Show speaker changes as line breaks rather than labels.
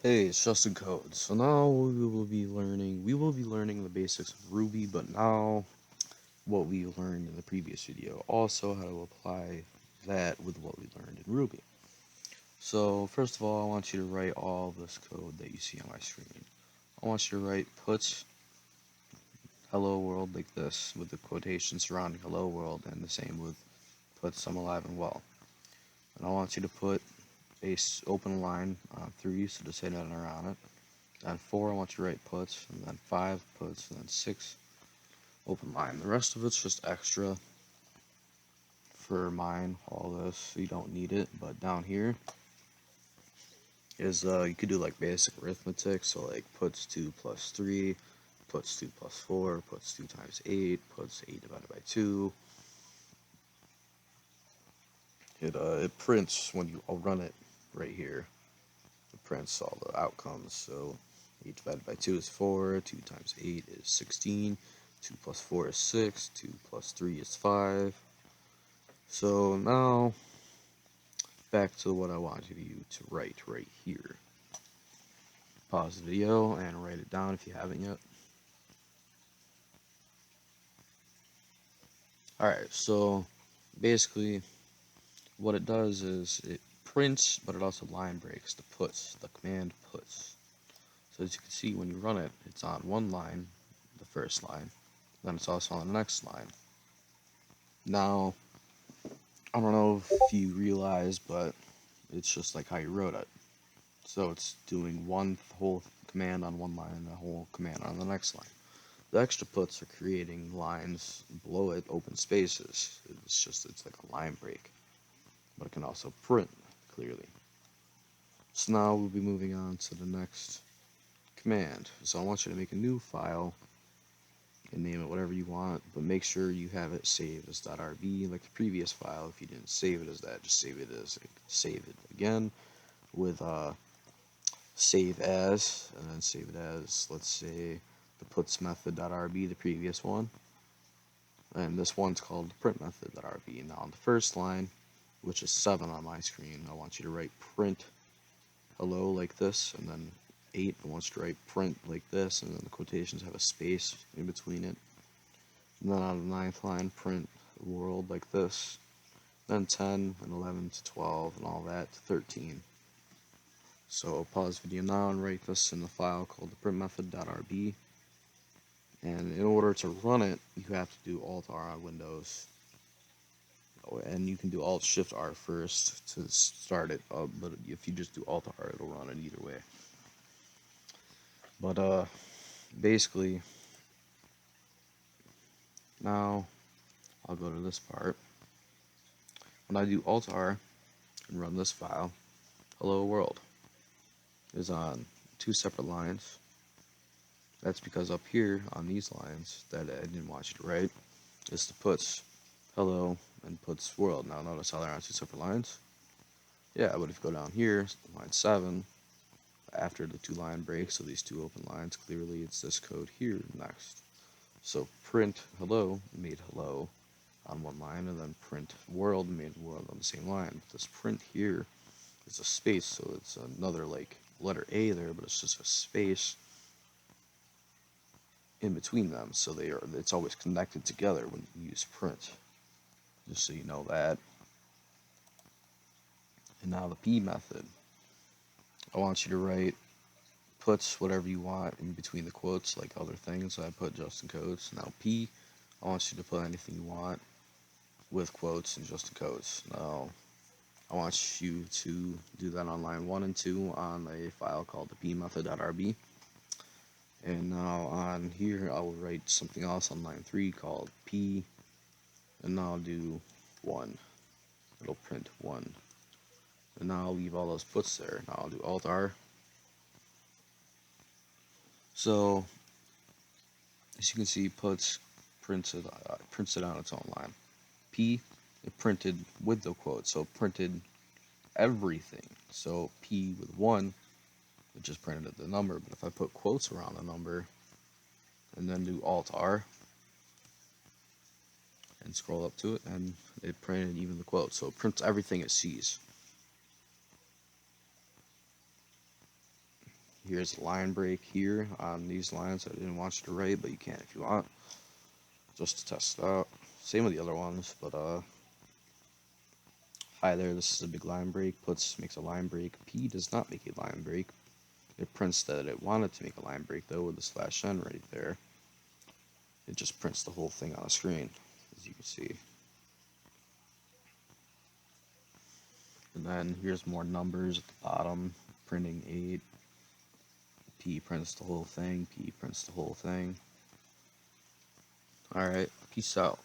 Hey, it's Justin Code. So now we will be learning the basics of Ruby, but now what we learned in the previous video, also how to apply that with what we learned in Ruby. So first of all, I want you to write all this code that you see on my screen. I want you to write puts hello world like this with the quotation surrounding hello world, and the same with puts I'm alive and well. And I want you to put a open line on 3, so just hit enter on it. Then 4, I want you to write puts, and then 5 puts, and then 6 open line. The rest of it's just extra for mine, all this, so you don't need it. But down here is, you could do like basic arithmetic, so like puts 2 plus 3, puts 2 plus 4, puts 2 times 8, puts 8 divided by 2. It prints when you run it right here. It prints all the outcomes, so 8 divided by 2 is 4, 2 times 8 is 16, 2 plus 4 is 6, 2 plus 3 is 5. So now, back to what I wanted you to write right here. Pause the video and write it down if you haven't yet. Alright, so basically what it does is it prints, but it also line breaks the puts, the command puts. So as you can see, when you run it, it's on one line, the first line, then it's also on the next line. Now, I don't know if you realize, but it's just like how you wrote it. So it's doing one whole command on one line and a whole command on the next line. The extra puts are creating lines below it, open spaces. It's like a line break, but it can also print clearly. So now we'll be moving on to the next command. So I want you to make a new file and name it whatever you want, but make sure you have it saved as .rb like the previous file. If you didn't save it as that, just save it again with save as, and then save it as, let's say, the puts method.rb, the previous one, and this one's called print method.rb. Now on the first line, which is 7 on my screen, I want you to write print hello like this, and then 8, I want you to write print like this, and then the quotations have a space in between it. And then on the ninth line, print world like this, then 10 and 11 to 12 and all that to 13. So pause video now and write this in the file called the print method.rb. And in order to run it, you have to do Alt-R on Windows. And you can do Alt-Shift-R first to start it up, but if you just do Alt-R, it'll run it either way. But basically, now I'll go to this part. When I do Alt-R and run this file, hello world is on 2 separate lines. That's because up here on these lines that I didn't want you to write is the puts hello and puts world. Now notice how they're on 2 separate lines. Yeah, but if you go down here, line 7, after the 2 line breaks, so these 2 open lines, clearly it's this code here next. So print hello made hello on one line, and then print world made world on the same line. This print here is a space, so it's another like letter A there, but it's just a space in between them, so it's always connected together when you use print, just so you know that. And now the P method, I want you to write puts whatever you want in between the quotes, like other things. So I put Justin Codes. Now P, I want you to put anything you want with quotes and Justin Codes. Now I want you to do that on line 1 and 2 on a file called the P method.rb. And now on here, I will write something else on line 3 called P, and now I'll do 1. It'll print 1. And now I'll leave all those puts there. Now I'll do Alt-R. So, as you can see, puts prints it on its own line. P, it printed with the quote, so it printed everything. So P with 1, it just printed the number. But if I put quotes around the number, and then do Alt-R, and scroll up to it, and it printed even the quote. So it prints everything it sees. here's a line break here on these lines. I didn't want you to write, but you can if you want, just to test it out. Same with the other ones, but hi there, this is a big line break. Puts makes a line break. P does not make a line break. It prints that it wanted to make a line break though with the /n right there. It just prints the whole thing on the screen, as you can see. And then here's more numbers at the bottom, printing 8. P prints the whole thing, P prints the whole thing. Alright, peace out.